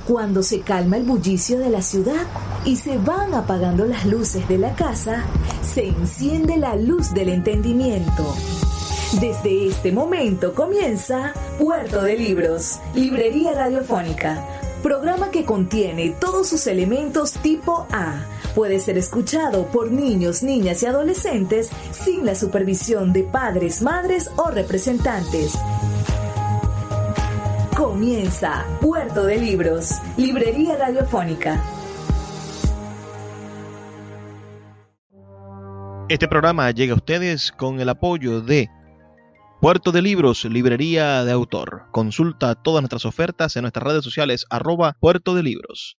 Cuando se calma el bullicio de la ciudad y se van apagando las luces de la casa, se enciende la luz del entendimiento. Desde este momento comienza Puerto de Libros, Librería Radiofónica, programa que contiene todos sus elementos tipo A. Puede ser escuchado por niños, niñas y adolescentes sin la supervisión de padres, madres o representantes. Comienza Puerto de Libros, Librería Radiofónica. Este programa llega a ustedes con el apoyo de Puerto de Libros, Librería de Autor. Consulta todas nuestras ofertas en nuestras redes sociales @Puerto de Libros.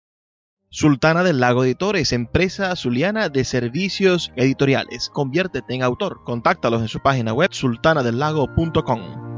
Sultana del Lago Editores, empresa zuliana de servicios editoriales. Conviértete en autor. Contáctalos en su página web sultanadelago.com.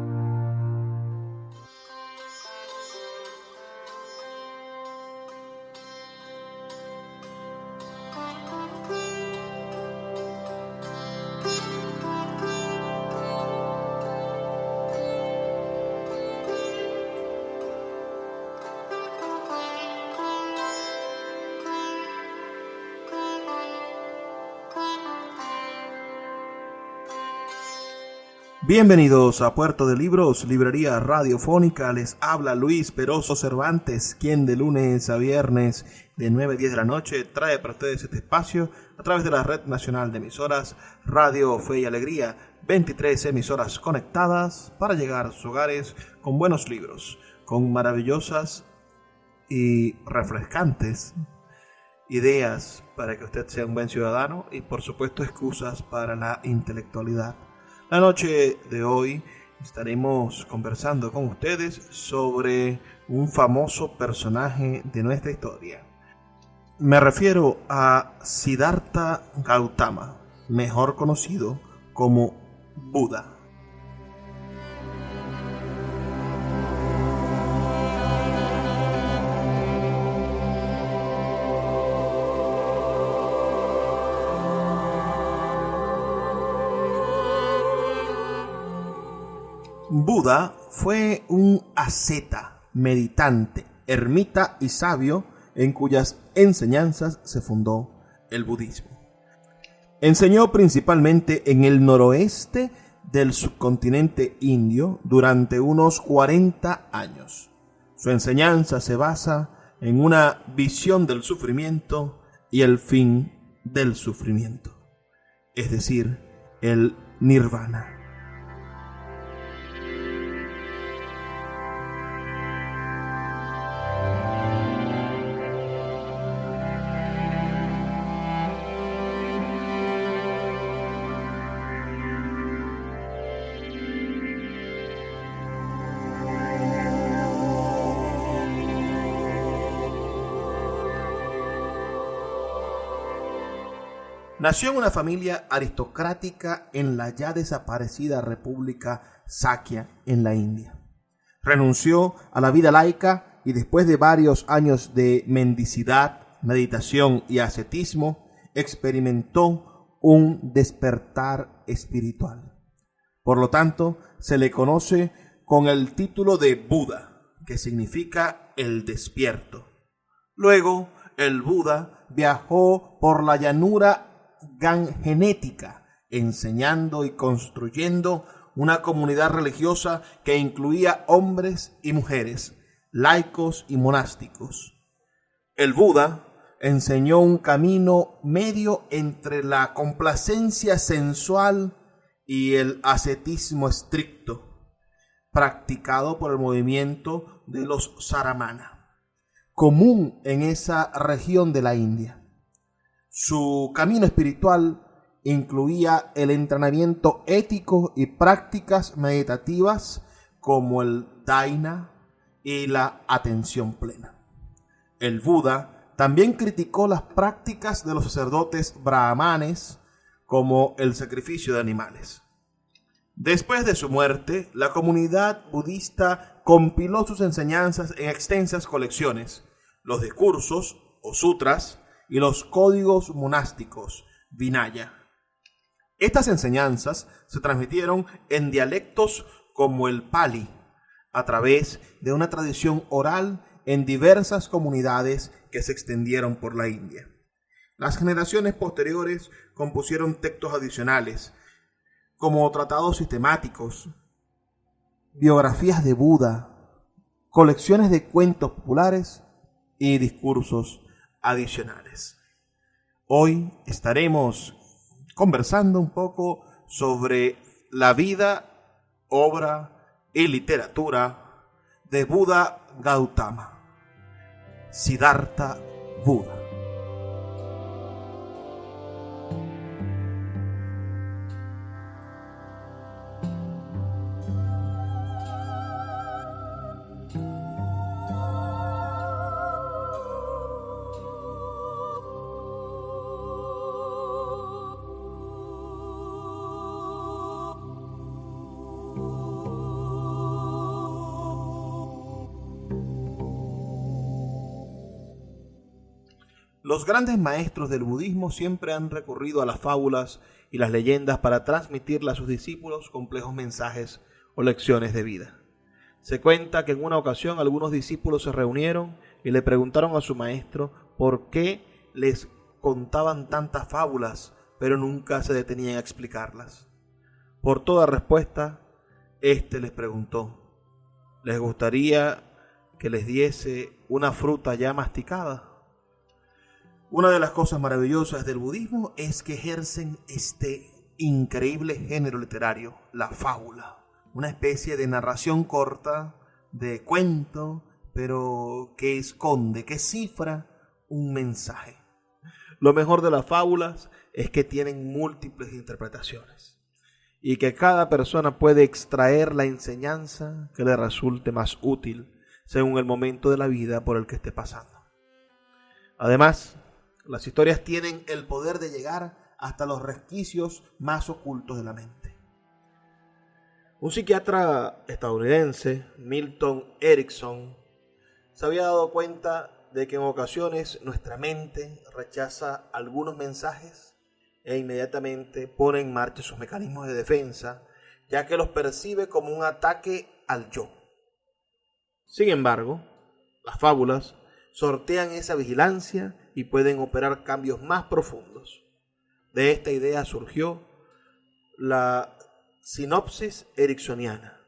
Bienvenidos a Puerto de Libros, Librería Radiofónica. Les habla Luis Peroso Cervantes, quien de lunes a viernes de 9 a 10 de la noche trae para ustedes este espacio a través de la Red Nacional de Emisoras Radio Fe y Alegría. 23 emisoras conectadas para llegar a sus hogares con buenos libros, con maravillosas y refrescantes ideas para que usted sea un buen ciudadano y por supuesto excusas para la intelectualidad. La noche de hoy estaremos conversando con ustedes sobre un famoso personaje de nuestra historia. Me refiero a Siddhartha Gautama, mejor conocido como Buda. Buda fue un asceta, meditante, ermita y sabio en cuyas enseñanzas se fundó el budismo. Enseñó principalmente en el noroeste del subcontinente indio durante unos 40 años. Su enseñanza se basa en una visión del sufrimiento y el fin del sufrimiento, es decir, el nirvana. Nació en una familia aristocrática en la ya desaparecida República Sakya en la India. Renunció a la vida laica y después de varios años de mendicidad, meditación y ascetismo, experimentó un despertar espiritual. Por lo tanto, se le conoce con el título de Buda, que significa el despierto. Luego, el Buda viajó por la llanura gangenética, enseñando y construyendo una comunidad religiosa que incluía hombres y mujeres, laicos y monásticos. El Buda enseñó un camino medio entre la complacencia sensual y el ascetismo estricto, practicado por el movimiento de los Saramana, común en esa región de la India. Su camino espiritual incluía el entrenamiento ético y prácticas meditativas como el dhyana y la atención plena. El Buda también criticó las prácticas de los sacerdotes brahmanes como el sacrificio de animales. Después de su muerte, la comunidad budista compiló sus enseñanzas en extensas colecciones, los discursos o sutras y los códigos monásticos, Vinaya. Estas enseñanzas se transmitieron en dialectos como el Pali, a través de una tradición oral en diversas comunidades que se extendieron por la India. Las generaciones posteriores compusieron textos adicionales, como tratados sistemáticos, biografías de Buda, colecciones de cuentos populares y discursos adicionales. Hoy estaremos conversando un poco sobre la vida, obra y literatura de Buda Gautama, Siddhartha Buda. Los grandes maestros del budismo siempre han recurrido a las fábulas y las leyendas para transmitirle a sus discípulos complejos mensajes o lecciones de vida. Se cuenta que en una ocasión algunos discípulos se reunieron y le preguntaron a su maestro por qué les contaban tantas fábulas, pero nunca se detenían a explicarlas. Por toda respuesta, éste les preguntó: ¿les gustaría que les diese una fruta ya masticada? Una de las cosas maravillosas del budismo es que ejercen este increíble género literario, la fábula, una especie de narración corta, de cuento, pero que esconde, que cifra un mensaje. Lo mejor de las fábulas es que tienen múltiples interpretaciones y que cada persona puede extraer la enseñanza que le resulte más útil según el momento de la vida por el que esté pasando. Además, las historias tienen el poder de llegar hasta los resquicios más ocultos de la mente. Un psiquiatra estadounidense, Milton Erickson, se había dado cuenta de que en ocasiones nuestra mente rechaza algunos mensajes e inmediatamente pone en marcha sus mecanismos de defensa, ya que los percibe como un ataque al yo. Sin embargo, las fábulas sortean esa vigilancia y pueden operar cambios más profundos. De esta idea surgió la sinopsis ericksoniana,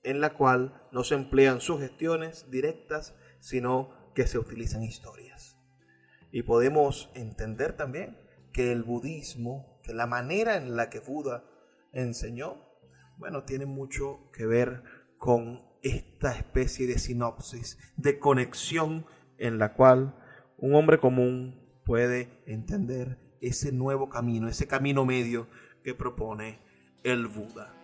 en la cual no se emplean sugestiones directas, sino que se utilizan historias. Y podemos entender también que el budismo, que la manera en la que Buda enseñó, tiene mucho que ver con esta especie de sinopsis, de conexión en la cual un hombre común puede entender ese nuevo camino, ese camino medio que propone el Buda.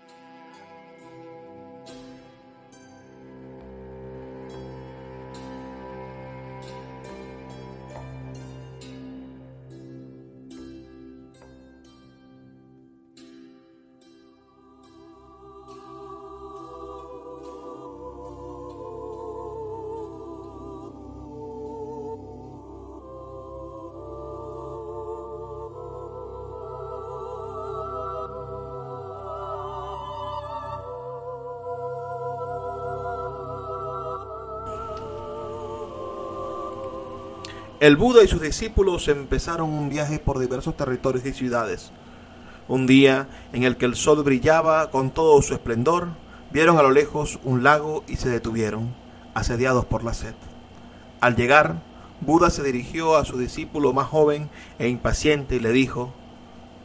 El Buda y sus discípulos empezaron un viaje por diversos territorios y ciudades. Un día, en el que el sol brillaba con todo su esplendor, vieron a lo lejos un lago y se detuvieron, asediados por la sed. Al llegar, Buda se dirigió a su discípulo más joven e impaciente y le dijo: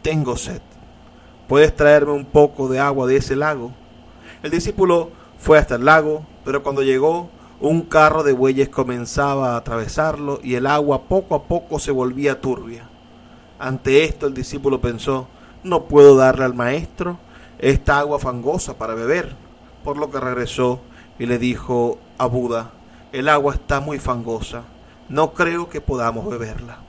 «Tengo sed. ¿Puedes traerme un poco de agua de ese lago?». El discípulo fue hasta el lago, pero cuando llegó, un carro de bueyes comenzaba a atravesarlo y el agua poco a poco se volvía turbia. Ante esto el discípulo pensó: «No puedo darle al maestro esta agua fangosa para beber», por lo que regresó y le dijo a Buda: «El agua está muy fangosa, no creo que podamos beberla».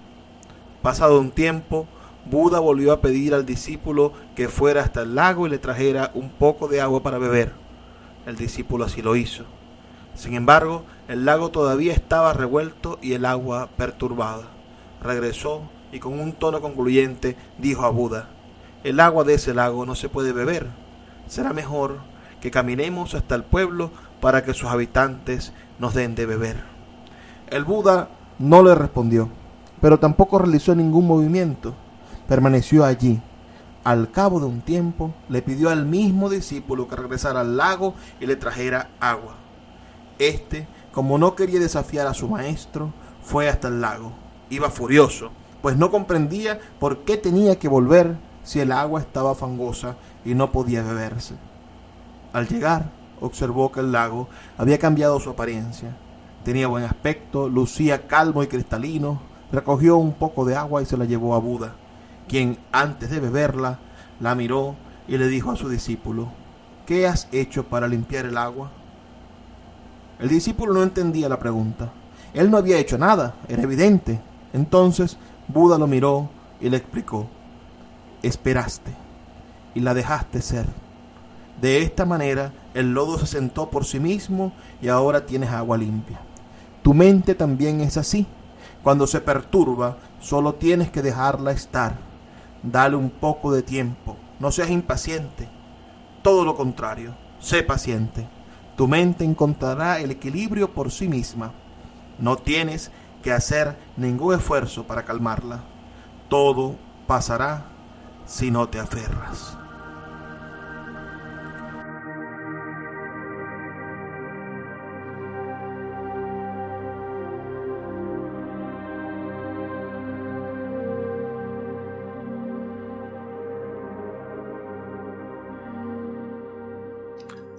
Pasado un tiempo, Buda volvió a pedir al discípulo que fuera hasta el lago y le trajera un poco de agua para beber. El discípulo así lo hizo. Sin embargo, el lago todavía estaba revuelto y el agua perturbada. Regresó y con un tono concluyente dijo a Buda: «El agua de ese lago no se puede beber. Será mejor que caminemos hasta el pueblo para que sus habitantes nos den de beber». El Buda no le respondió, pero tampoco realizó ningún movimiento. Permaneció allí. Al cabo de un tiempo, le pidió al mismo discípulo que regresara al lago y le trajera agua. Como no quería desafiar a su maestro, fue hasta el lago. Iba furioso, pues no comprendía por qué tenía que volver si el agua estaba fangosa y no podía beberse. Al llegar, observó que el lago había cambiado su apariencia. Tenía buen aspecto, lucía calmo y cristalino. Recogió un poco de agua y se la llevó a Buda, quien antes de beberla, la miró y le dijo a su discípulo: ¿qué has hecho para limpiar el agua? El discípulo no entendía la pregunta. Él no había hecho nada, era evidente. Entonces Buda lo miró y le explicó: esperaste y la dejaste ser. De esta manera el lodo se sentó por sí mismo y ahora tienes agua limpia. Tu mente también es así. Cuando se perturba, solo tienes que dejarla estar. Dale un poco de tiempo. No seas impaciente. Todo lo contrario, sé paciente. Tu mente encontrará el equilibrio por sí misma. No tienes que hacer ningún esfuerzo para calmarla. Todo pasará si no te aferras.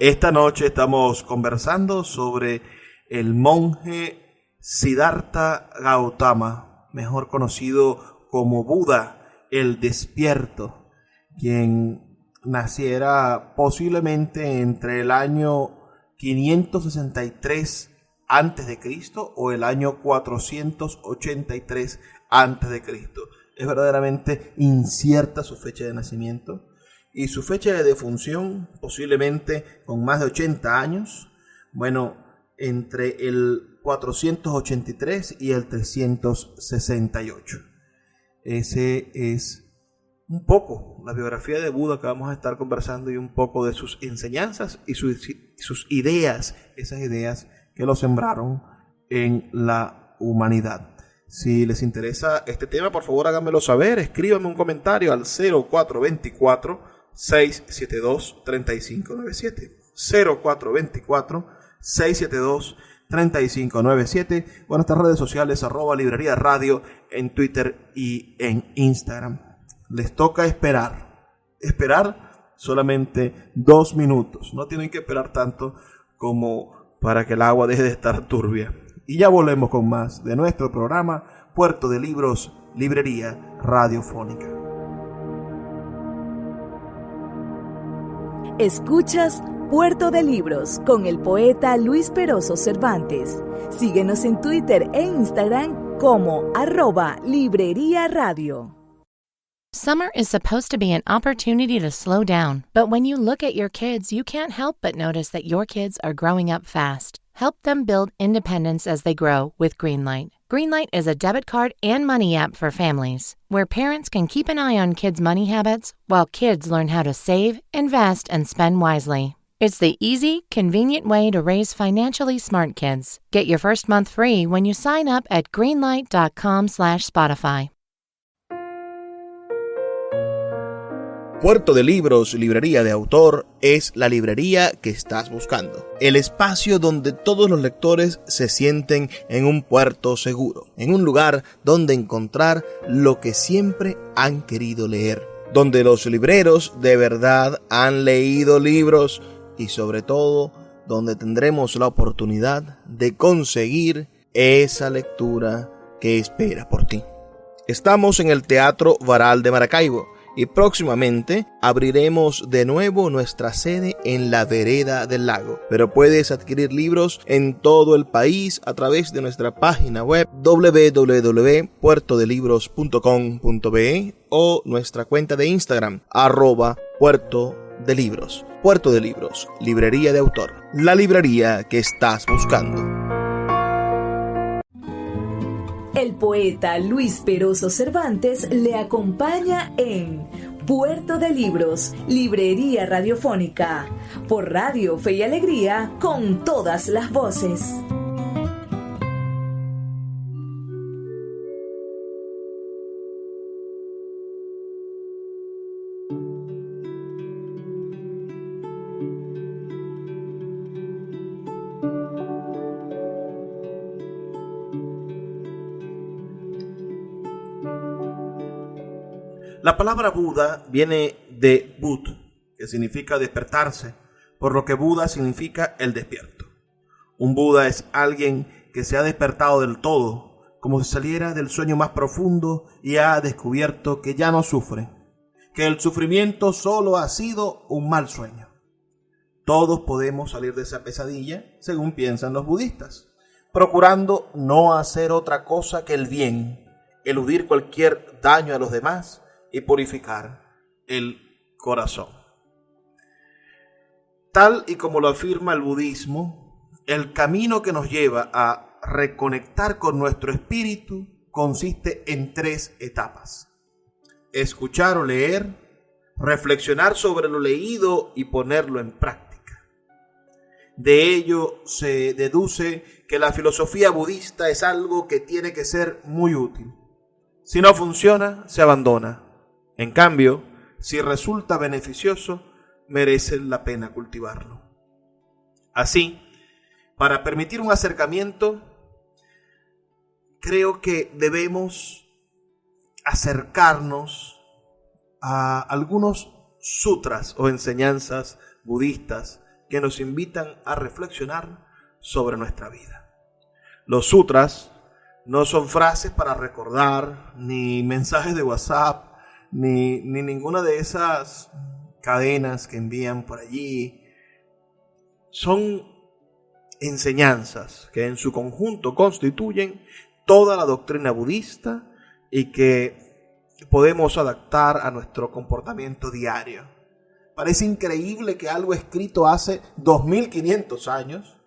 Esta noche estamos conversando sobre el monje Siddhartha Gautama, mejor conocido como Buda el Despierto, quien naciera posiblemente entre el año 563 a.C. o el año 483 a.C. Es verdaderamente incierta su fecha de nacimiento. Y su fecha de defunción, posiblemente con más de 80 años, entre el 483 y el 368. Ese es un poco la biografía de Buda que vamos a estar conversando y un poco de sus enseñanzas y sus ideas, esas ideas que lo sembraron en la humanidad. Si les interesa este tema, por favor háganmelo saber, escríbanme un comentario al 0424-672-3597. 0424-672-3597 o en nuestras redes sociales @librería radio en Twitter y en Instagram. Les toca esperar solamente 2 minutos. No tienen que esperar tanto como para que el agua deje de estar turbia. Y ya volvemos con más de nuestro programa Puerto de Libros, Librería Radiofónica. Escuchas Puerto de Libros con el poeta Luis Peroso Cervantes. Síguenos en Twitter e Instagram como @Librería Radio. Summer is supposed to be an opportunity to slow down, but when you look at your kids, you can't help but notice that your kids are growing up fast. Help them build independence as they grow with Greenlight. Greenlight is a debit card and money app for families, where parents can keep an eye on kids' money habits while kids learn how to save, invest, and spend wisely. It's the easy, convenient way to raise financially smart kids. Get your first month free when you sign up at greenlight.com/Spotify. Puerto de Libros, Librería de Autor, es la librería que estás buscando. El espacio donde todos los lectores se sienten en un puerto seguro, en un lugar donde encontrar lo que siempre han querido leer, donde los libreros de verdad han leído libros y sobre todo donde tendremos la oportunidad de conseguir esa lectura que espera por ti. Estamos en el Teatro Varal de Maracaibo y próximamente abriremos de nuevo nuestra sede en la Vereda del Lago. Pero puedes adquirir libros en todo el país a través de nuestra página web www.puertodelibros.com.be o nuestra cuenta de Instagram @puertodelibros. Puerto de Libros, Librería de Autor, la librería que estás buscando. El poeta Luis Peroso Cervantes le acompaña en Puerto de Libros, Librería Radiofónica, por Radio Fe y Alegría, con todas las voces. La palabra Buda viene de Bud, que significa despertarse, por lo que Buda significa el despierto. Un Buda es alguien que se ha despertado del todo, como si saliera del sueño más profundo y ha descubierto que ya no sufre, que el sufrimiento solo ha sido un mal sueño. Todos podemos salir de esa pesadilla, según piensan los budistas, procurando no hacer otra cosa que el bien, eludir cualquier daño a los demás y purificar el corazón. Tal y como lo afirma el budismo, el camino que nos lleva a reconectar con nuestro espíritu consiste en 3 etapas: escuchar o leer, reflexionar sobre lo leído y ponerlo en práctica. De ello se deduce que la filosofía budista es algo que tiene que ser muy útil. Si no funciona, se abandona. En cambio, si resulta beneficioso, merece la pena cultivarlo. Así, para permitir un acercamiento, creo que debemos acercarnos a algunos sutras o enseñanzas budistas que nos invitan a reflexionar sobre nuestra vida. Los sutras no son frases para recordar, ni mensajes de WhatsApp, ni ninguna de esas cadenas que envían por allí. Son enseñanzas que en su conjunto constituyen toda la doctrina budista y que podemos adaptar a nuestro comportamiento diario. Parece increíble que algo escrito hace 2500 años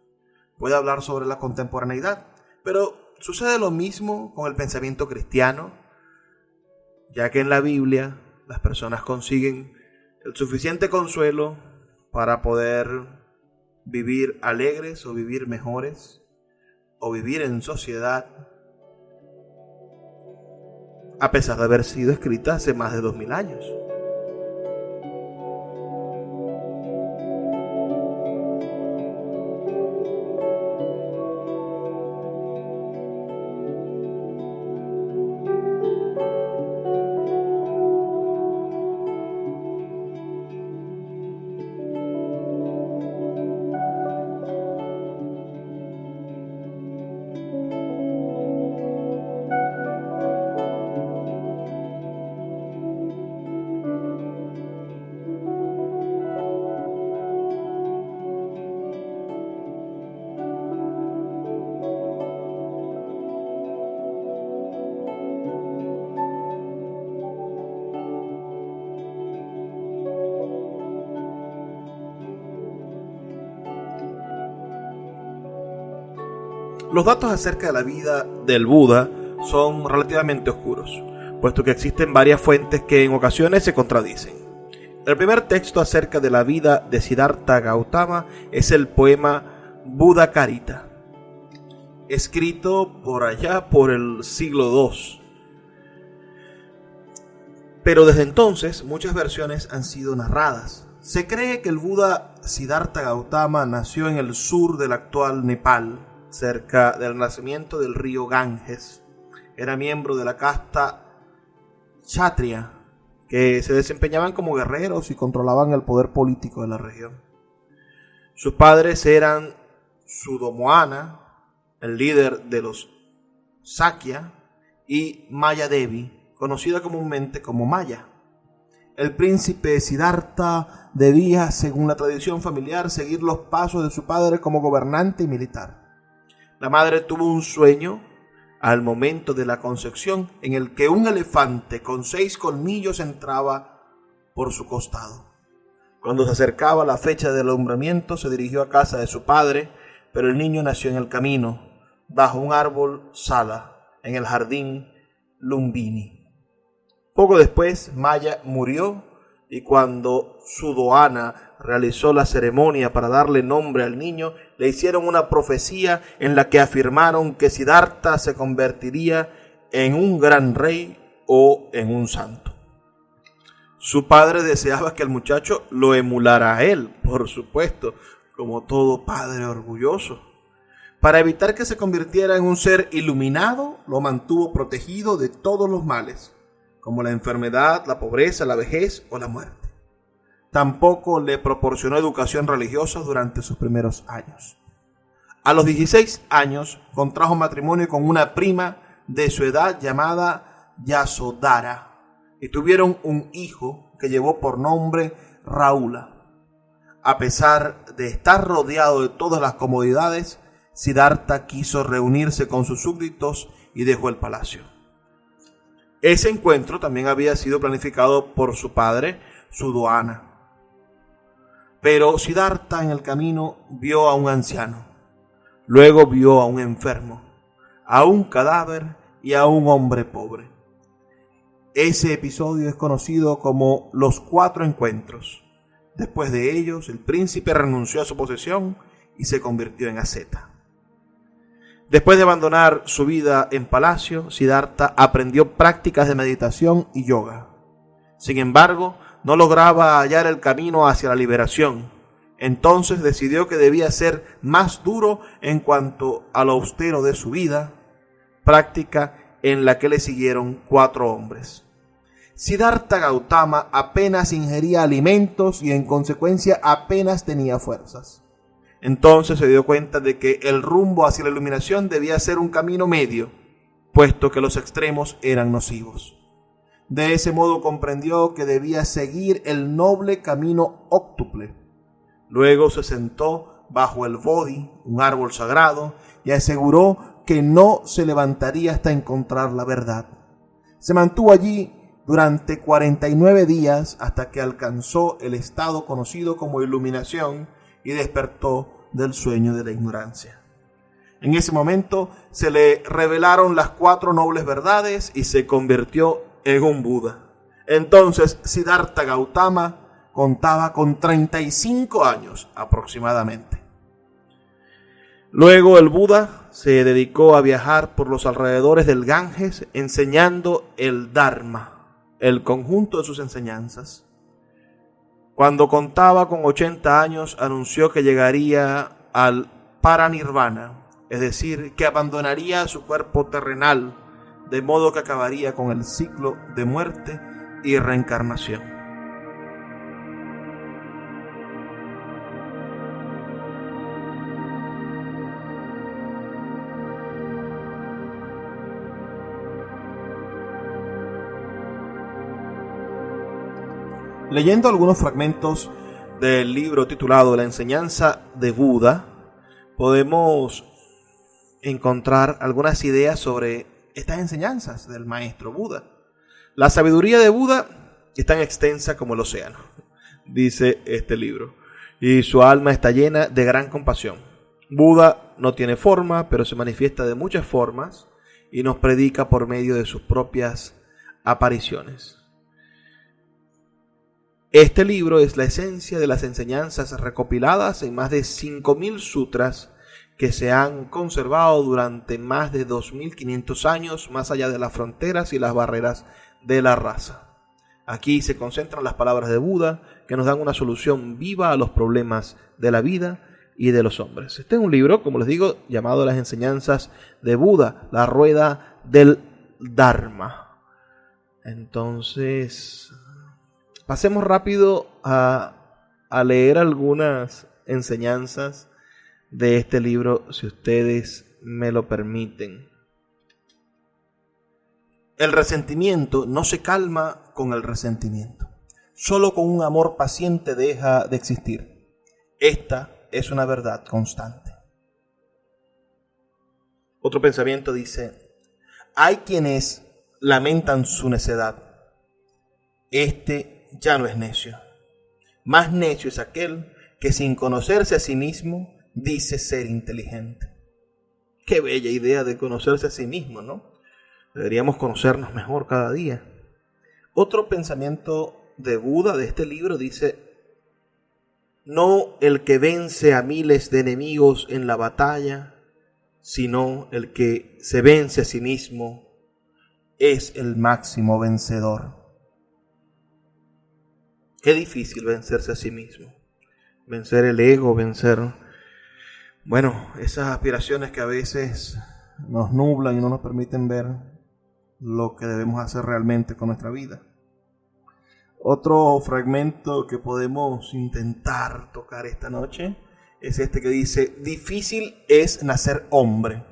pueda hablar sobre la contemporaneidad, pero sucede lo mismo con el pensamiento cristiano, ya que en la Biblia las personas consiguen el suficiente consuelo para poder vivir alegres o vivir mejores o vivir en sociedad, a pesar de haber sido escrita hace más de 2000 años. Los datos acerca de la vida del Buda son relativamente oscuros, puesto que existen varias fuentes que en ocasiones se contradicen. El primer texto acerca de la vida de Siddhartha Gautama es el poema Buddhacarita, escrito por allá por el siglo II. Pero desde entonces muchas versiones han sido narradas. Se cree que el Buda Siddhartha Gautama nació en el sur del actual Nepal, cerca del nacimiento del río Ganges. Era miembro de la casta Kshatriya, que se desempeñaban como guerreros y controlaban el poder político de la región. Sus padres eran Sudomoana, el líder de los Sakya, y Maya Devi, conocida comúnmente como Maya. El príncipe Siddhartha debía, según la tradición familiar, seguir los pasos de su padre como gobernante y militar. La madre tuvo un sueño al momento de la concepción en el que un elefante con 6 colmillos entraba por su costado. Cuando se acercaba la fecha del alumbramiento, se dirigió a casa de su padre, pero el niño nació en el camino, bajo un árbol sala, en el jardín Lumbini. Poco después, Maya murió y cuando Sudoana realizó la ceremonia para darle nombre al niño, le hicieron una profecía en la que afirmaron que Siddhartha se convertiría en un gran rey o en un santo. Su padre deseaba que el muchacho lo emulara a él, por supuesto, como todo padre orgulloso. Para evitar que se convirtiera en un ser iluminado, lo mantuvo protegido de todos los males. como la enfermedad, la pobreza, la vejez o la muerte. Tampoco le proporcionó educación religiosa durante sus primeros años. A los 16 años contrajo matrimonio con una prima de su edad llamada Yasodhara y tuvieron un hijo que llevó por nombre Rahula. A pesar de estar rodeado de todas las comodidades, Siddhartha quiso reunirse con sus súbditos y dejó el palacio. Ese encuentro también había sido planificado por su padre, Suddhona. Pero Siddhartha en el camino vio a un anciano, luego vio a un enfermo, a un cadáver y a un hombre pobre. Ese episodio es conocido como los 4 encuentros. Después de ellos, el príncipe renunció a su posesión y se convirtió en asceta. Después de abandonar su vida en palacio, Siddhartha aprendió prácticas de meditación y yoga. Sin embargo, no lograba hallar el camino hacia la liberación. Entonces decidió que debía ser más duro en cuanto a lo austero de su vida, práctica en la que le siguieron 4 hombres. Siddhartha Gautama apenas ingería alimentos y en consecuencia apenas tenía fuerzas. Entonces se dio cuenta de que el rumbo hacia la iluminación debía ser un camino medio, puesto que los extremos eran nocivos. De ese modo comprendió que debía seguir el noble camino óctuple. Luego se sentó bajo el bodhi, un árbol sagrado, y aseguró que no se levantaría hasta encontrar la verdad. Se mantuvo allí durante 49 días hasta que alcanzó el estado conocido como iluminación y despertó del sueño de la ignorancia. En ese momento se le revelaron las 4 nobles verdades y se convirtió en un Buda. Entonces Siddhartha Gautama contaba con 35 años aproximadamente. Luego el Buda se dedicó a viajar por los alrededores del Ganges enseñando el Dharma, el conjunto de sus enseñanzas. Cuando contaba con 80 años, anunció que llegaría al paranirvana, es decir, que abandonaría su cuerpo terrenal, de modo que acabaría con el ciclo de muerte y reencarnación. Leyendo algunos fragmentos del libro titulado La enseñanza de Buda, podemos encontrar algunas ideas sobre estas enseñanzas del maestro Buda. La sabiduría de Buda es tan extensa como el océano, dice este libro, y su alma está llena de gran compasión. Buda no tiene forma, pero se manifiesta de muchas formas y nos predica por medio de sus propias apariciones. Este libro es la esencia de las enseñanzas recopiladas en más de 5.000 sutras que se han conservado durante más de 2.500 años más allá de las fronteras y las barreras de la raza. Aquí se concentran las palabras de Buda que nos dan una solución viva a los problemas de la vida y de los hombres. Este es un libro, como les digo, llamado Las enseñanzas de Buda, la rueda del Dharma. Entonces, pasemos rápido a leer algunas enseñanzas de este libro, si ustedes me lo permiten. El resentimiento no se calma con el resentimiento. Solo con un amor paciente deja de existir. Esta es una verdad constante. Otro pensamiento dice: hay quienes lamentan su necedad. Este ya no es necio. Más necio es aquel que sin conocerse a sí mismo dice ser inteligente. Qué bella idea de conocerse a sí mismo, ¿no? Deberíamos conocernos mejor cada día. Otro pensamiento de Buda de este libro dice: no el que vence a miles de enemigos en la batalla, sino el que se vence a sí mismo es el máximo vencedor. Qué difícil vencerse a sí mismo. Vencer el ego, vencer, esas aspiraciones que a veces nos nublan y no nos permiten ver lo que debemos hacer realmente con nuestra vida. Otro fragmento que podemos intentar tocar esta noche es este que dice: difícil es nacer hombre,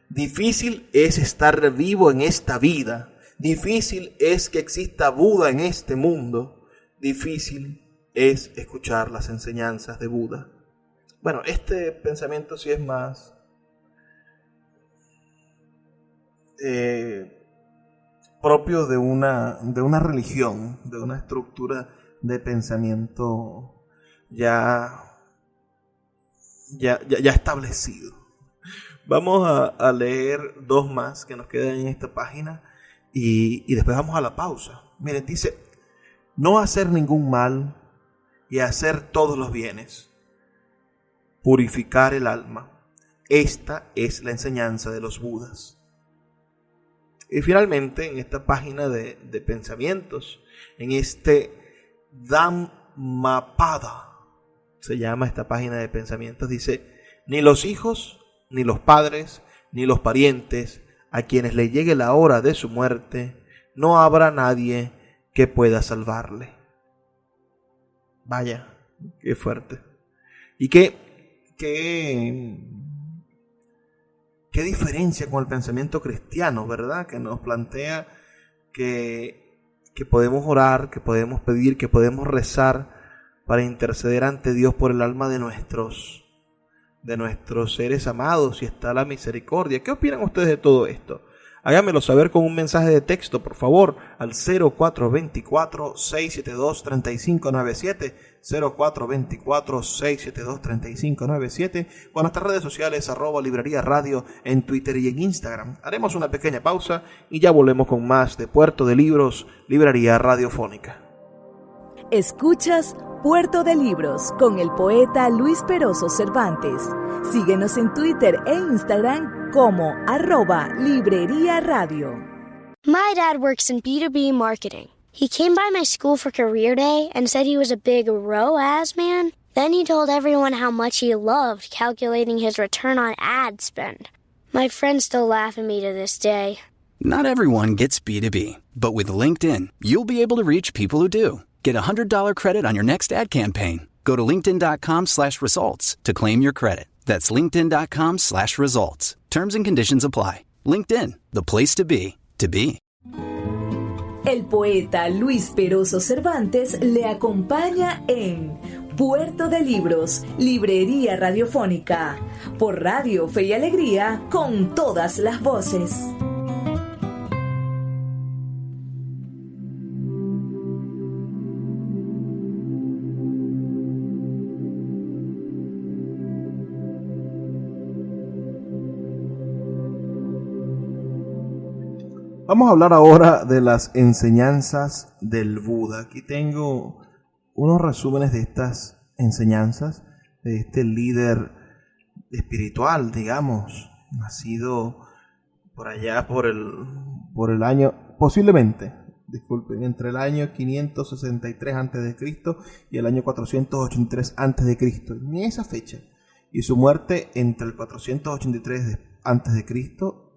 difícil es estar vivo en esta vida, difícil es que exista Buda en este mundo, difícil es escuchar las enseñanzas de Buda. Bueno, este pensamiento sí es más propio de una religión, de una estructura de pensamiento ya establecido. Vamos a leer dos más que nos quedan en esta página y después vamos a la pausa. Miren, dice: no hacer ningún mal y hacer todos los bienes, purificar el alma. Esta es la enseñanza de los Budas. Y finalmente, en esta página de pensamientos, en este Dhammapada, se llama esta página de pensamientos, dice: ni los hijos, ni los padres, ni los parientes, a quienes le llegue la hora de su muerte, no habrá nadie que pueda salvarle. Vaya, qué fuerte. Y qué diferencia con el pensamiento cristiano, ¿verdad? Que nos plantea que podemos orar, que podemos pedir, que podemos rezar para interceder ante Dios por el alma de nuestros seres amados, si está la misericordia. ¿Qué opinan ustedes de todo esto? Háganmelo saber con un mensaje de texto, por favor, al 0424-672-3597, 0424-672-3597, o a nuestras redes sociales, @Librería Radio, en Twitter y en Instagram. Haremos una pequeña pausa y ya volvemos con más de Puerto de Libros, Librería Radiofónica. Escuchas Puerto de Libros con el poeta Luis Peroso Cervantes. Síguenos en Twitter e Instagram como @Librería Radio. My dad works in B2B marketing. He came by my school for career day and said he was a big ROAS man. Then he told everyone how much he loved calculating his return on ad spend. My friends still laugh at me to this day. Not everyone gets B2B, but with LinkedIn, you'll be able to reach people who do. Get a $100 credit on your next ad campaign. Go to linkedin.com/results to claim your credit. That's linkedin.com/results. Terms and conditions apply. LinkedIn, the place to be, to be. El poeta Luis Peroso Cervantes le acompaña en Puerto de Libros, Librería Radiofónica, por Radio Fe y Alegría, con todas las voces. Vamos a hablar ahora de las enseñanzas del Buda. Aquí tengo unos resúmenes de estas enseñanzas de este líder espiritual, digamos, nacido por allá por el año, posiblemente, disculpen, entre el año 563 a.C. y el año 483 a.C. Ni esa fecha. Y su muerte entre el 483 a.C.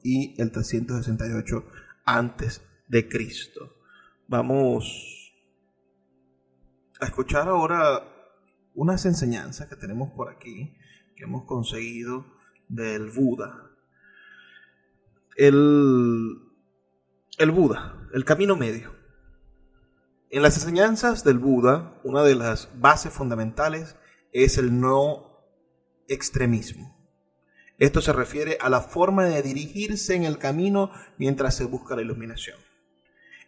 y el 368 antes de Cristo. Vamos a escuchar ahora unas enseñanzas que tenemos por aquí, que hemos conseguido del Buda. El Buda, el camino medio. En las enseñanzas del Buda, una de las bases fundamentales es el no extremismo. Esto se refiere a la forma de dirigirse en el camino mientras se busca la iluminación.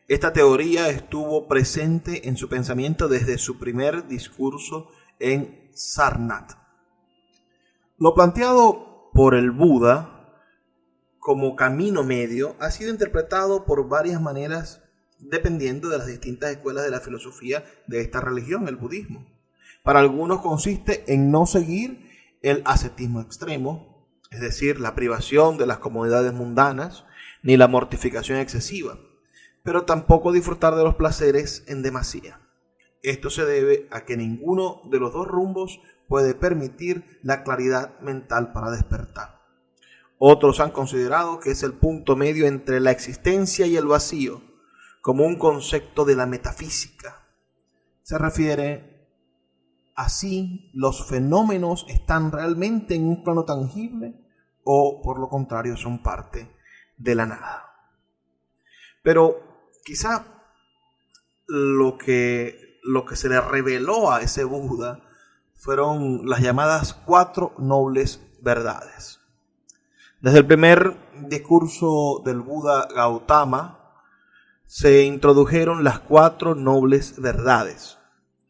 Esta teoría estuvo presente en su pensamiento desde su primer discurso en Sarnath. Lo planteado por el Buda como camino medio ha sido interpretado por varias maneras dependiendo de las distintas escuelas de la filosofía de esta religión, el budismo. Para algunos consiste en no seguir el ascetismo extremo, es decir, la privación de las comodidades mundanas, ni la mortificación excesiva, pero tampoco disfrutar de los placeres en demasía. Esto se debe a que ninguno de los dos rumbos puede permitir la claridad mental para despertar. Otros han considerado que es el punto medio entre la existencia y el vacío, como un concepto de la metafísica. Se refiere a si los fenómenos están realmente en un plano tangible o, por lo contrario, son parte de la nada. Pero quizá lo que se le reveló a ese Buda fueron las llamadas 4 nobles verdades. Desde el primer discurso del Buda Gautama se introdujeron las 4 nobles verdades.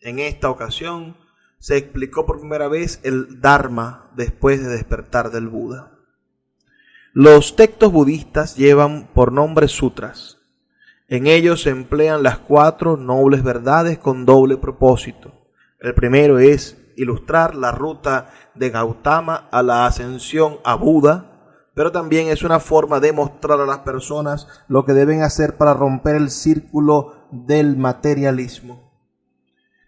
En esta ocasión se explicó por primera vez el Dharma después de despertar del Buda. Los textos budistas llevan por nombre sutras. En ellos se emplean las 4 nobles verdades con doble propósito. El primero es ilustrar la ruta de Gautama a la ascensión a Buda, pero también es una forma de mostrar a las personas lo que deben hacer para romper el círculo del materialismo.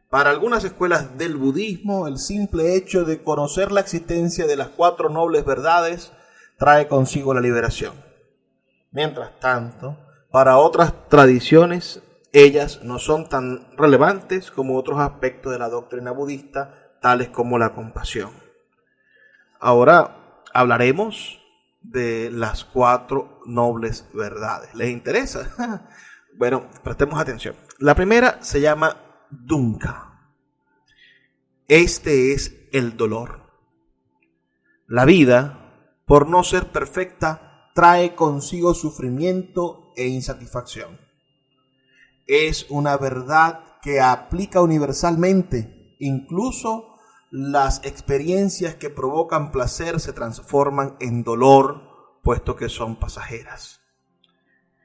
Para algunas escuelas del budismo, el simple hecho de conocer la existencia de las 4 nobles verdades trae consigo la liberación. Mientras tanto, para otras tradiciones, ellas no son tan relevantes como otros aspectos de la doctrina budista, tales como la compasión. Ahora hablaremos de las 4 nobles verdades. ¿Les interesa? Bueno, prestemos atención. La primera se llama dukkha. Este es el dolor. La vida, por no ser perfecta, trae consigo sufrimiento e insatisfacción. Es una verdad que aplica universalmente. Incluso las experiencias que provocan placer se transforman en dolor, puesto que son pasajeras.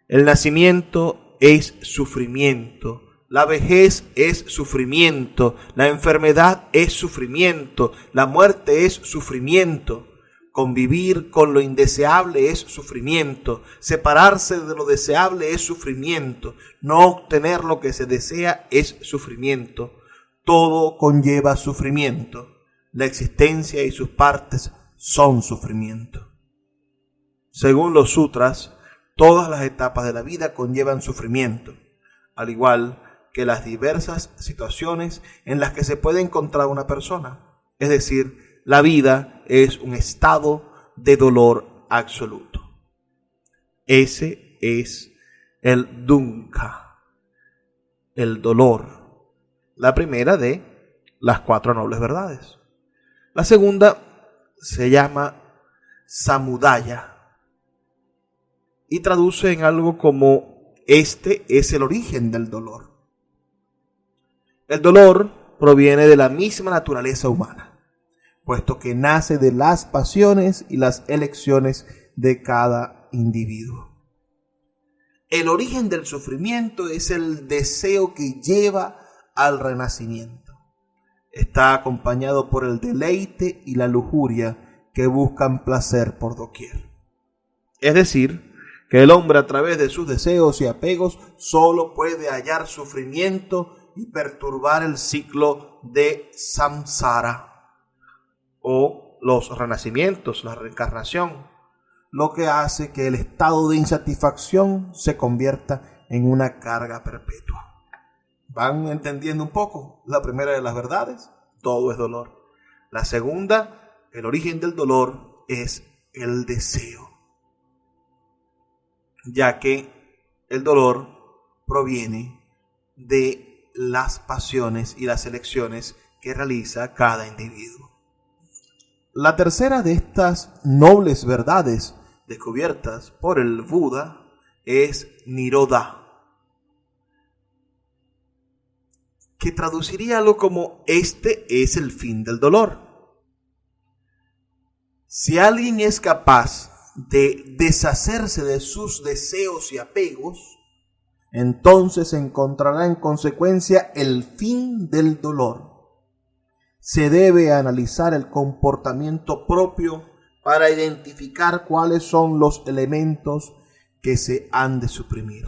El nacimiento es sufrimiento, la vejez es sufrimiento, la enfermedad es sufrimiento, la muerte es sufrimiento. Convivir con lo indeseable es sufrimiento, separarse de lo deseable es sufrimiento, no obtener lo que se desea es sufrimiento. Todo conlleva sufrimiento. La existencia y sus partes son sufrimiento. Según los sutras, todas las etapas de la vida conllevan sufrimiento, al igual que las diversas situaciones en las que se puede encontrar una persona. Es decir, la vida es un estado de dolor absoluto. Ese es el dukkha, el dolor. La primera de las 4 nobles verdades. La segunda se llama samudaya y traduce en algo como este es el origen del dolor. El dolor proviene de la misma naturaleza humana, puesto que nace de las pasiones y las elecciones de cada individuo. El origen del sufrimiento es el deseo que lleva al renacimiento. Está acompañado por el deleite y la lujuria que buscan placer por doquier. Es decir, que el hombre a través de sus deseos y apegos solo puede hallar sufrimiento y perturbar el ciclo de samsara o los renacimientos, la reencarnación, lo que hace que el estado de insatisfacción se convierta en una carga perpetua. ¿Van entendiendo un poco? La primera de las verdades, todo es dolor. La segunda, el origen del dolor es el deseo, ya que el dolor proviene de las pasiones y las elecciones que realiza cada individuo. La tercera de estas nobles verdades descubiertas por el Buda es Nirodha, que traduciría algo como este es el fin del dolor. Si alguien es capaz de deshacerse de sus deseos y apegos, entonces encontrará en consecuencia el fin del dolor. Se debe analizar el comportamiento propio para identificar cuáles son los elementos que se han de suprimir.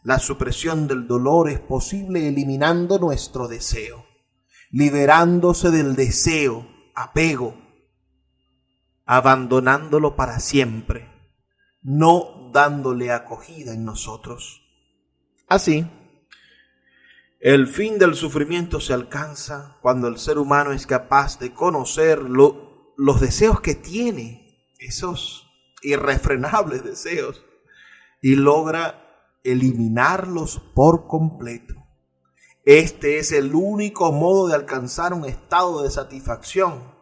La supresión del dolor es posible eliminando nuestro deseo, liberándose del deseo, apego. abandonándolo para siempre, no dándole acogida en nosotros. Así, el fin del sufrimiento se alcanza cuando el ser humano es capaz de conocer los deseos que tiene, esos irrefrenables deseos, y logra eliminarlos por completo. Este es el único modo de alcanzar un estado de satisfacción,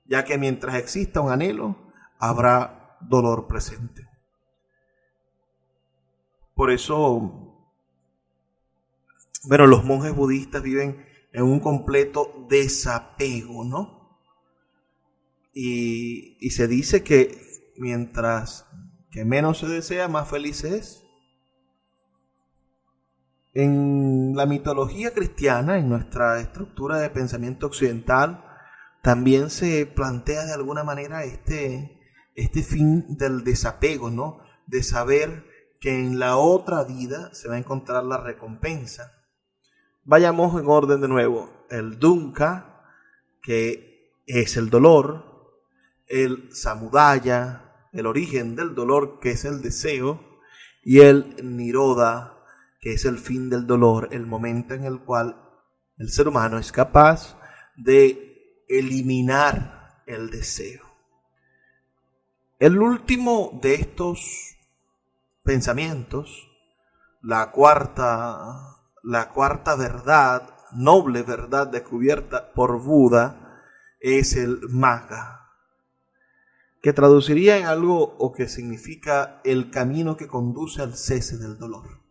ya que mientras exista un anhelo, habrá dolor presente. Por eso, los monjes budistas viven en un completo desapego, ¿no? Y se dice que mientras que menos se desea, más feliz se es. En la mitología cristiana, en nuestra estructura de pensamiento occidental, también se plantea de alguna manera este fin del desapego, ¿no? De saber que en la otra vida se va a encontrar la recompensa. Vayamos en orden de nuevo. El dukkha, que es el dolor, el samudaya, el origen del dolor, que es el deseo, y el nirodha, que es el fin del dolor, el momento en el cual el ser humano es capaz de eliminar el deseo. El último de estos pensamientos, la cuarta verdad, noble verdad descubierta por Buda, es el Magga, que traduciría en algo o que significa el camino que conduce al cese del dolor.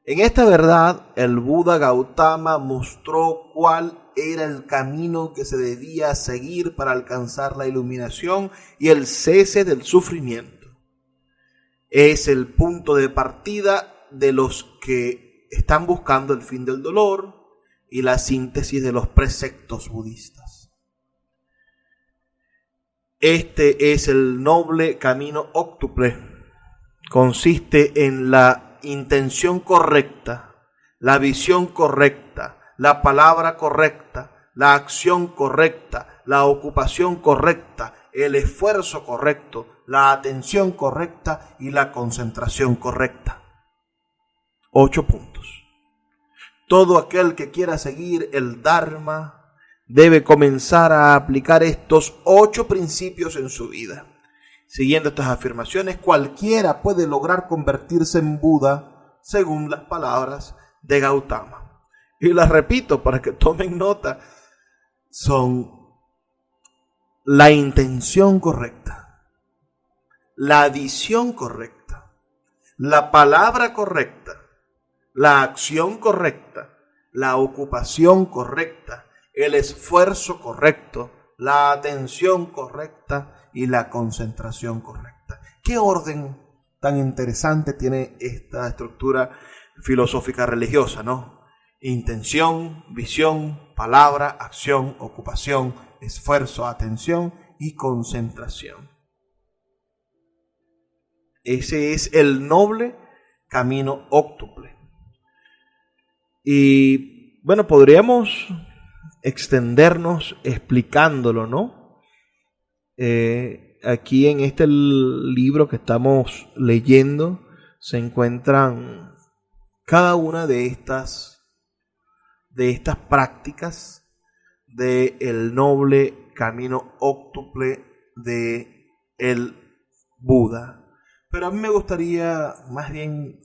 En esta verdad, el Buda Gautama mostró cuál era el camino que se debía seguir para alcanzar la iluminación y el cese del sufrimiento. Es el punto de partida de los que están buscando el fin del dolor y la síntesis de los preceptos budistas. Este es el noble camino óctuple. Consiste en la intención correcta, la visión correcta, la palabra correcta, la acción correcta, la ocupación correcta, el esfuerzo correcto, la atención correcta y la concentración correcta. 8 puntos. Todo aquel que quiera seguir el Dharma debe comenzar a aplicar estos 8 principios en su vida. Siguiendo estas afirmaciones, cualquiera puede lograr convertirse en Buda, según las palabras de Gautama. Y las repito para que tomen nota. Son la intención correcta, la visión correcta, la palabra correcta, la acción correcta, la ocupación correcta, el esfuerzo correcto, la atención correcta y la concentración correcta. ¿Qué orden tan interesante tiene esta estructura filosófica religiosa, ¿no? Intención, visión, palabra, acción, ocupación, esfuerzo, atención y concentración. Ese es el noble camino óctuple. Y podríamos extendernos explicándolo, ¿no? Aquí en este libro que estamos leyendo se encuentran cada una de estas prácticas del noble camino óctuple de el Buda. Pero a mí me gustaría más bien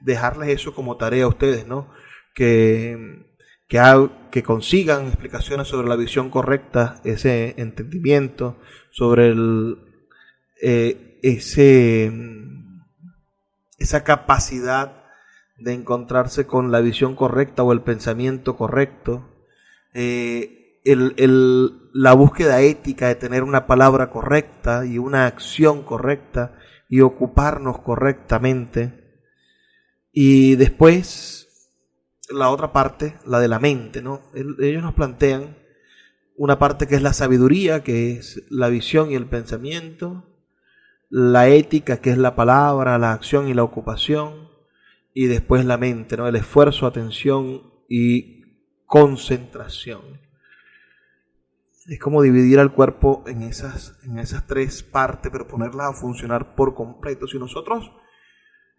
dejarles eso como tarea a ustedes, ¿no? Que consigan explicaciones sobre la visión correcta, ese entendimiento, sobre esa capacidad de encontrarse con la visión correcta o el pensamiento correcto, la búsqueda ética de tener una palabra correcta y una acción correcta y ocuparnos correctamente. Y después la otra parte, la de la mente, ¿no? Ellos nos plantean una parte que es la sabiduría, que es la visión y el pensamiento, la ética, que es la palabra, la acción y la ocupación, y después la mente, ¿no? El esfuerzo, atención y concentración. Es como dividir al cuerpo en esas tres partes, pero ponerlas a funcionar por completo. Si nosotros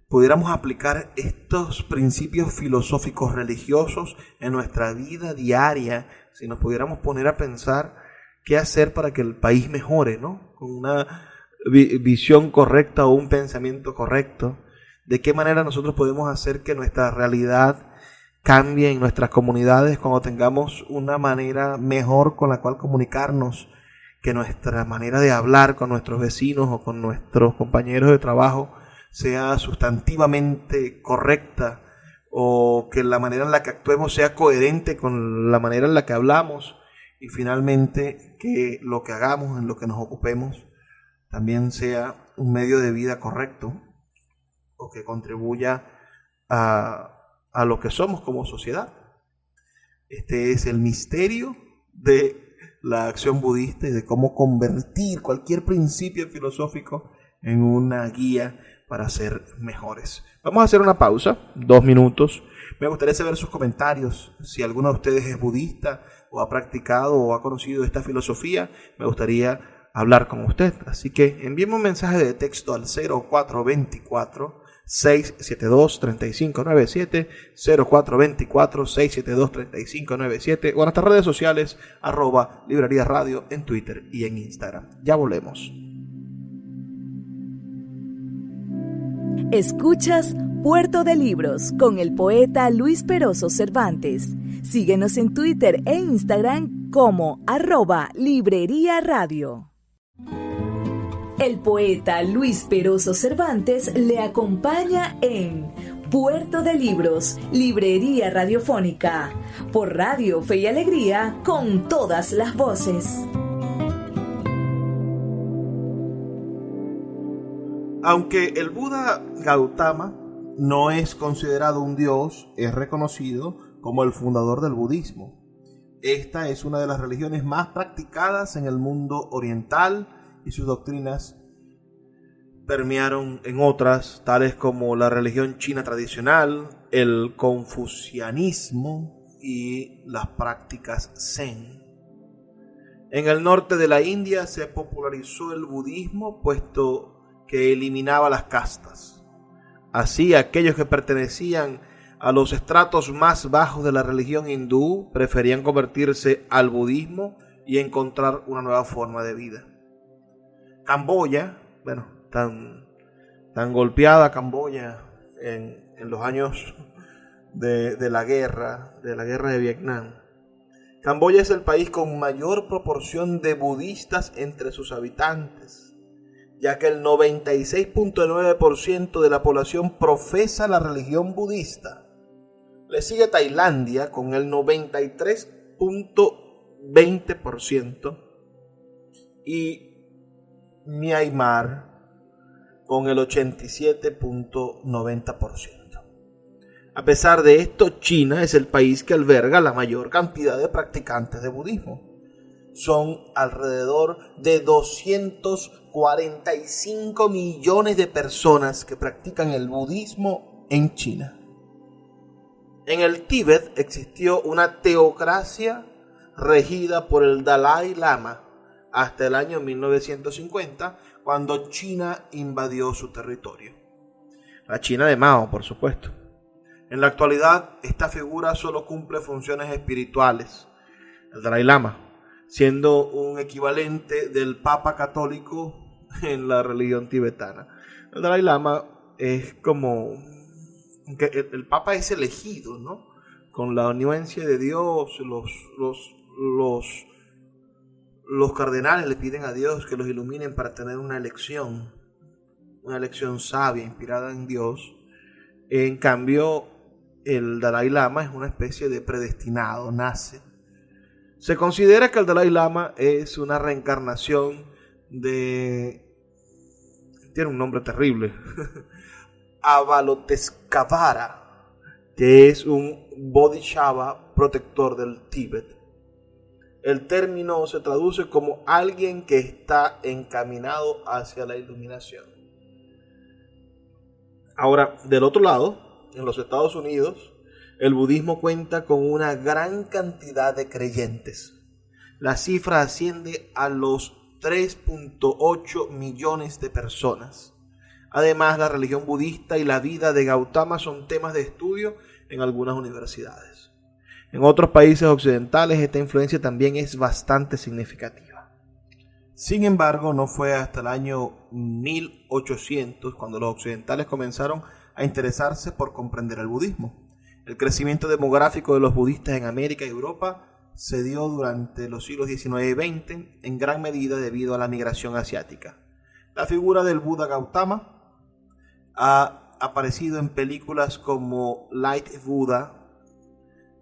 pudiéramos aplicar estos principios filosóficos religiosos en nuestra vida diaria, si nos pudiéramos poner a pensar qué hacer para que el país mejore, ¿no? Con una visión correcta o un pensamiento correcto, de qué manera nosotros podemos hacer que nuestra realidad cambie en nuestras comunidades cuando tengamos una manera mejor con la cual comunicarnos, que nuestra manera de hablar con nuestros vecinos o con nuestros compañeros de trabajo sea sustantivamente correcta, o que la manera en la que actuemos sea coherente con la manera en la que hablamos, y finalmente que lo que hagamos, en lo que nos ocupemos, también sea un medio de vida correcto o que contribuya a lo que somos como sociedad. Este es el misterio de la acción budista y de cómo convertir cualquier principio filosófico en una guía para ser mejores. Vamos a hacer una pausa, 2 minutos. Me gustaría saber sus comentarios. Si alguno de ustedes es budista o ha practicado o ha conocido esta filosofía, me gustaría hablar con usted. Así que envíeme un mensaje de texto al 0424-672-3597, 0424-672-3597, o en nuestras redes sociales, @Librería Radio en Twitter y en Instagram. Ya volvemos. Escuchas Puerto de Libros con el poeta Luis Peroso Cervantes. Síguenos en Twitter e Instagram como @Librería Radio. El poeta Luis Peroso Cervantes le acompaña en Puerto de Libros, Librería Radiofónica, por Radio Fe y Alegría, con todas las voces. Aunque el Buda Gautama no es considerado un dios, es reconocido como el fundador del budismo. Esta es una de las religiones más practicadas en el mundo oriental y sus doctrinas permearon en otras, tales como la religión china tradicional, el confucianismo y las prácticas zen. En el norte de la India se popularizó el budismo, puesto que eliminaba las castas. Así, aquellos que pertenecían a los estratos más bajos de la religión hindú preferían convertirse al budismo y encontrar una nueva forma de vida. Camboya, tan golpeada Camboya en los años de la guerra de Vietnam. Camboya es el país con mayor proporción de budistas entre sus habitantes, ya que el 96.9% de la población profesa la religión budista. Le sigue Tailandia con el 93.20% y Myanmar con el 87.90%. A pesar de esto, China es el país que alberga la mayor cantidad de practicantes de budismo. Son alrededor de 245 millones de personas que practican el budismo en China. En el Tíbet existió una teocracia regida por el Dalai Lama hasta el año 1950, cuando China invadió su territorio. La China de Mao, por supuesto. En la actualidad, esta figura solo cumple funciones espirituales, el Dalai Lama, siendo un equivalente del Papa católico en la religión tibetana. El Dalai Lama es como que el Papa es elegido, ¿no? Con la anuencia de Dios, los cardenales le piden a Dios que los iluminen para tener una elección sabia, inspirada en Dios. En cambio, el Dalai Lama es una especie de predestinado, nace. Se considera que el Dalai Lama es una reencarnación tiene un nombre terrible, Avalokiteshvara, que es un Bodhisattva protector del Tíbet. El término se traduce como alguien que está encaminado hacia la iluminación. Ahora, del otro lado, en los Estados Unidos, el budismo cuenta con una gran cantidad de creyentes. La cifra asciende a los 3.8 millones de personas. Además, la religión budista y la vida de Gautama son temas de estudio en algunas universidades. En otros países occidentales esta influencia también es bastante significativa. Sin embargo, no fue hasta el año 1800 cuando los occidentales comenzaron a interesarse por comprender el budismo. El crecimiento demográfico de los budistas en América y Europa se dio durante los siglos XIX y XX, en gran medida debido a la migración asiática. La figura del Buda Gautama ha aparecido en películas como Light Buddha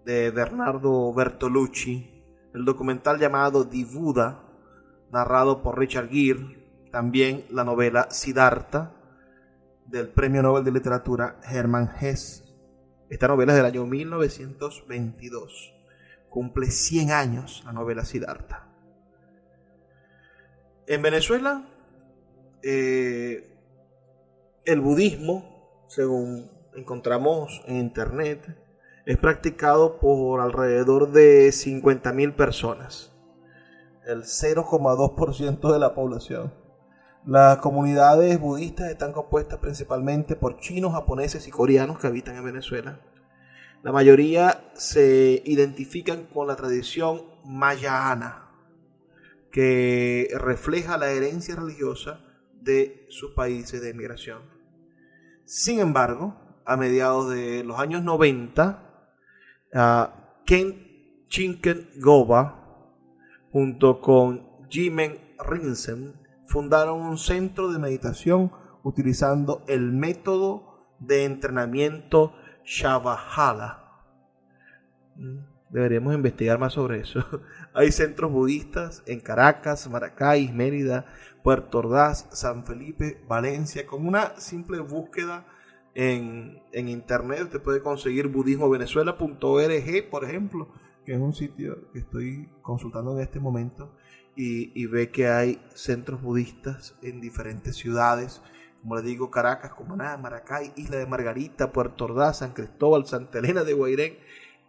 de Bernardo Bertolucci, el documental llamado The Buddha, narrado por Richard Gere, también la novela Siddhartha del Premio Nobel de Literatura Hermann Hesse. Esta novela es del año 1922. Cumple 100 años la novela Siddhartha. En Venezuela, el budismo, según encontramos en internet, es practicado por alrededor de 50.000 personas, el 0,2% de la población. Las comunidades budistas están compuestas principalmente por chinos, japoneses y coreanos que habitan en Venezuela. La mayoría se identifican con la tradición mahayana, que refleja la herencia religiosa de sus países de emigración. Sin embargo, a mediados de los años 90, Ken Chinken Goba, junto con Jimen Rinsen, fundaron un centro de meditación utilizando el método de entrenamiento Shambhala. Deberíamos investigar más sobre eso. Hay centros budistas en Caracas, Maracay, Mérida, Puerto Ordaz, San Felipe, Valencia. Con una simple búsqueda en internet usted puede conseguir budismovenezuela.org, por ejemplo, que es un sitio que estoy consultando en este momento, y ve que hay centros budistas en diferentes ciudades. Como les digo, Caracas, Cumaná, Maracay, Isla de Margarita, Puerto Ordaz, San Cristóbal, Santa Elena de Guairén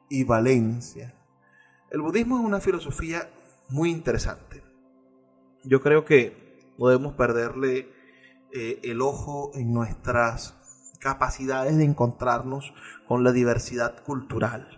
y Valencia. El budismo es una filosofía muy interesante. Yo creo que podemos perderle el ojo en nuestras capacidades de encontrarnos con la diversidad cultural.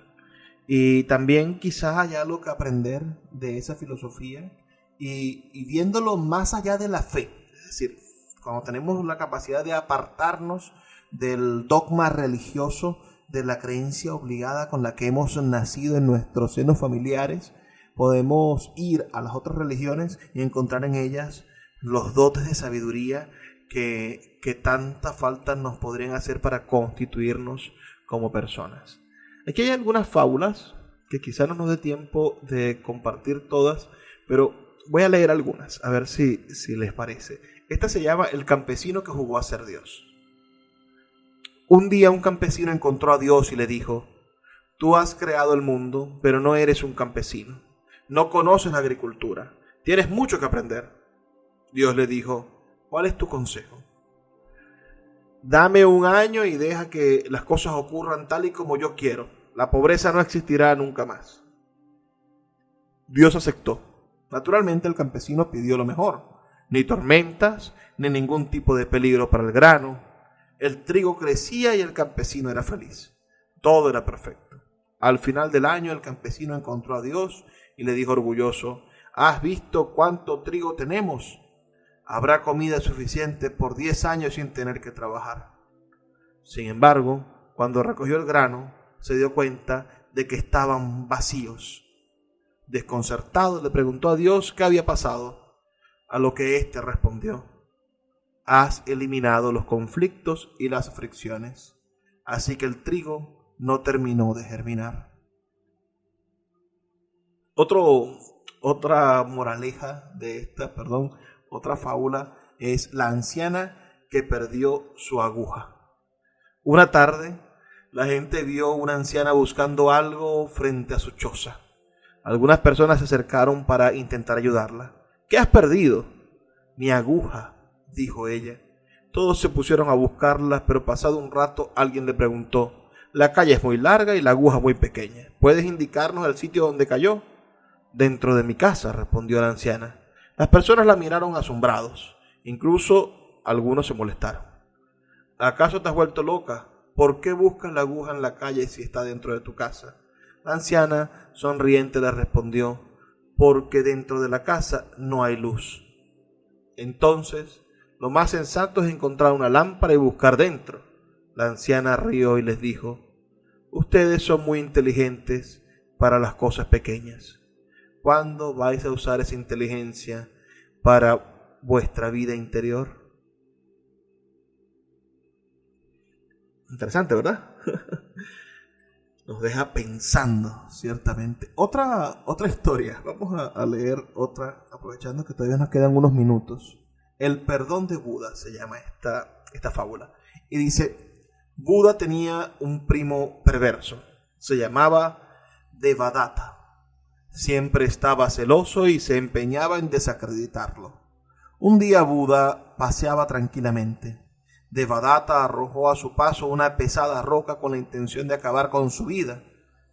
Y también quizás haya algo que aprender de esa filosofía y viéndolo más allá de la fe. Es decir, cuando tenemos la capacidad de apartarnos del dogma religioso, de la creencia obligada con la que hemos nacido en nuestros senos familiares, podemos ir a las otras religiones y encontrar en ellas los dotes de sabiduría que tanta falta nos podrían hacer para constituirnos como personas. Aquí hay algunas fábulas que quizá no nos dé tiempo de compartir todas, pero voy a leer algunas, a ver si les parece. Esta se llama El campesino que jugó a ser Dios. Un día un campesino encontró a Dios y le dijo: tú has creado el mundo, pero no eres un campesino. No conoces la agricultura. Tienes mucho que aprender. Dios le dijo: ¿cuál es tu consejo? Dame un año y deja que las cosas ocurran tal y como yo quiero. La pobreza no existirá nunca más. Dios aceptó. Naturalmente el campesino pidió lo mejor. Ni tormentas, ni ningún tipo de peligro para el grano. El trigo crecía y el campesino era feliz. Todo era perfecto. Al final del año el campesino encontró a Dios y le dijo orgulloso: ¿has visto cuánto trigo tenemos? Habrá comida suficiente por 10 años sin tener que trabajar. Sin embargo, cuando recogió el grano, se dio cuenta de que estaban vacíos. Desconcertado, le preguntó a Dios qué había pasado, a lo que éste respondió: has eliminado los conflictos y las fricciones, así que el trigo no terminó de germinar. Otra moraleja de otra fábula es la anciana que perdió su aguja. Una tarde, la gente vio una anciana buscando algo frente a su choza. Algunas personas se acercaron para intentar ayudarla. ¿Qué has perdido? Mi aguja, dijo ella. Todos se pusieron a buscarla, pero pasado un rato alguien le preguntó: la calle es muy larga y la aguja muy pequeña. ¿Puedes indicarnos el sitio donde cayó? Dentro de mi casa, respondió la anciana. Las personas la miraron asombrados. Incluso algunos se molestaron. ¿Acaso te has vuelto loca? ¿Por qué buscas la aguja en la calle si está dentro de tu casa? La anciana, sonriente, le respondió, porque dentro de la casa no hay luz. Entonces, lo más sensato es encontrar una lámpara y buscar dentro. La anciana rió y les dijo, ustedes son muy inteligentes para las cosas pequeñas. ¿Cuándo vais a usar esa inteligencia para vuestra vida interior? Interesante, ¿verdad? Nos deja pensando, ciertamente. Otra historia. Vamos a leer otra, aprovechando que todavía nos quedan unos minutos. El perdón de Buda se llama esta fábula. Y dice, Buda tenía un primo perverso. Se llamaba Devadatta. Siempre estaba celoso y se empeñaba en desacreditarlo. Un día Buda paseaba tranquilamente. Devadatta arrojó a su paso una pesada roca con la intención de acabar con su vida.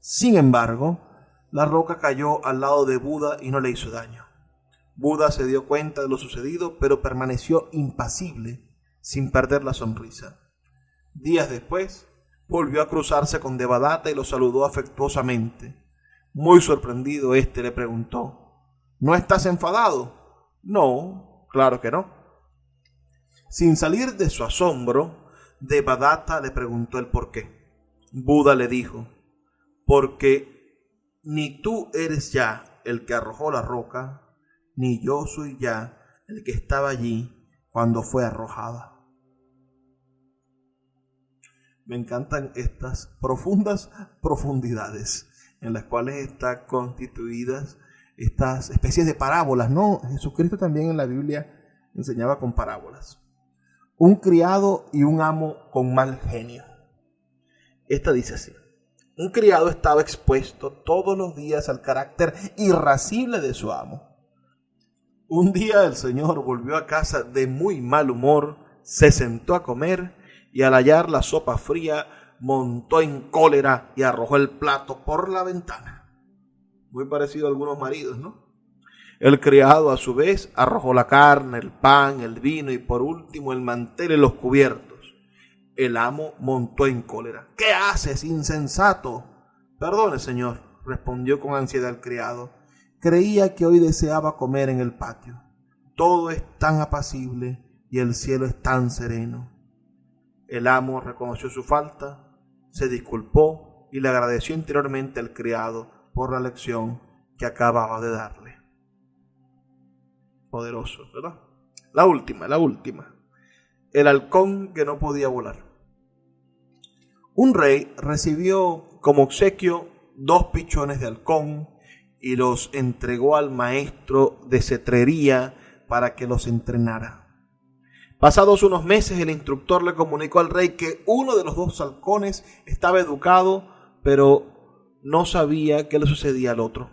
Sin embargo, la roca cayó al lado de Buda y no le hizo daño. Buda se dio cuenta de lo sucedido, pero permaneció impasible, sin perder la sonrisa. Días después, volvió a cruzarse con Devadatta y lo saludó afectuosamente. Muy sorprendido, éste le preguntó, ¿no estás enfadado? No, claro que no. Sin salir de su asombro, Devadatta le preguntó el por qué. Buda le dijo, porque ni tú eres ya el que arrojó la roca, ni yo soy ya el que estaba allí cuando fue arrojada. Me encantan estas profundas profundidades en las cuales están constituidas estas especies de parábolas, ¿no? Jesucristo también en la Biblia enseñaba con parábolas. Un criado y un amo con mal genio. Esta dice así. Un criado estaba expuesto todos los días al carácter irascible de su amo. Un día el señor volvió a casa de muy mal humor, se sentó a comer y al hallar la sopa fría montó en cólera y arrojó el plato por la ventana. Muy parecido a algunos maridos, ¿no? El criado a su vez arrojó la carne, el pan, el vino y por último el mantel y los cubiertos. El amo montó en cólera. ¿Qué haces, insensato? Perdone, señor, respondió con ansiedad el criado. Creía que hoy deseaba comer en el patio. Todo es tan apacible y el cielo es tan sereno. El amo reconoció su falta, se disculpó y le agradeció interiormente al criado por la lección que acababa de darle. Poderoso, ¿verdad? La última. El halcón que no podía volar. Un rey recibió como obsequio 2 pichones de halcón y los entregó al maestro de cetrería para que los entrenara. Pasados unos meses, el instructor le comunicó al rey que uno de los 2 halcones estaba educado, pero no sabía qué le sucedía al otro.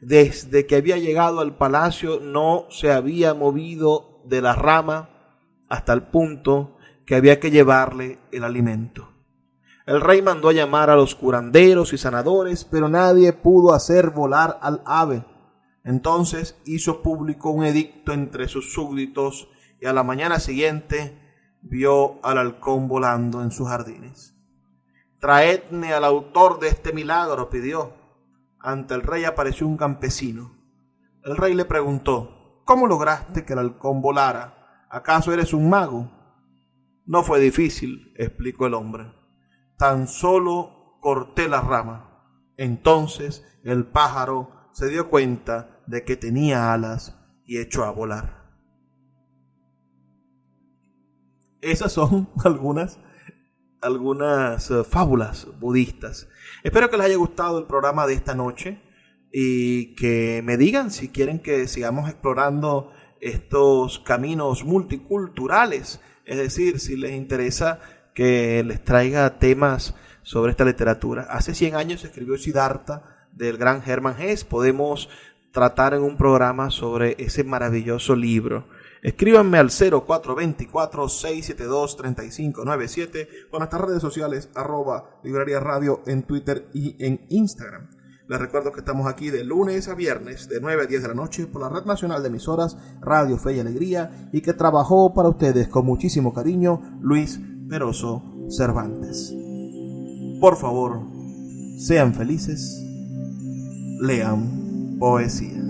Desde que había llegado al palacio no se había movido de la rama hasta el punto que había que llevarle el alimento. El rey mandó a llamar a los curanderos y sanadores, pero nadie pudo hacer volar al ave. Entonces hizo público un edicto entre sus súbditos y a la mañana siguiente vio al halcón volando en sus jardines. Traedme al autor de este milagro, pidió. Ante el rey apareció un campesino. El rey le preguntó, ¿cómo lograste que el halcón volara? ¿Acaso eres un mago? No fue difícil, explicó el hombre. Tan solo corté la rama. Entonces el pájaro se dio cuenta de que tenía alas y echó a volar. Esas son algunas fábulas budistas. Espero que les haya gustado el programa de esta noche y que me digan si quieren que sigamos explorando estos caminos multiculturales, es decir, si les interesa que les traiga temas sobre esta literatura. Hace 100 años se escribió Siddhartha del gran Hermann Hesse. Podemos tratar en un programa sobre ese maravilloso libro. Escríbanme al 0424-672-3597 con nuestras redes sociales @Librería Radio en Twitter y en Instagram. Les recuerdo que estamos aquí de lunes a viernes de 9 a 10 de la noche por la Red Nacional de Emisoras Radio Fe y Alegría, y que trabajó para ustedes con muchísimo cariño Luis Peroso Cervantes. Por favor, sean felices, lean poesía.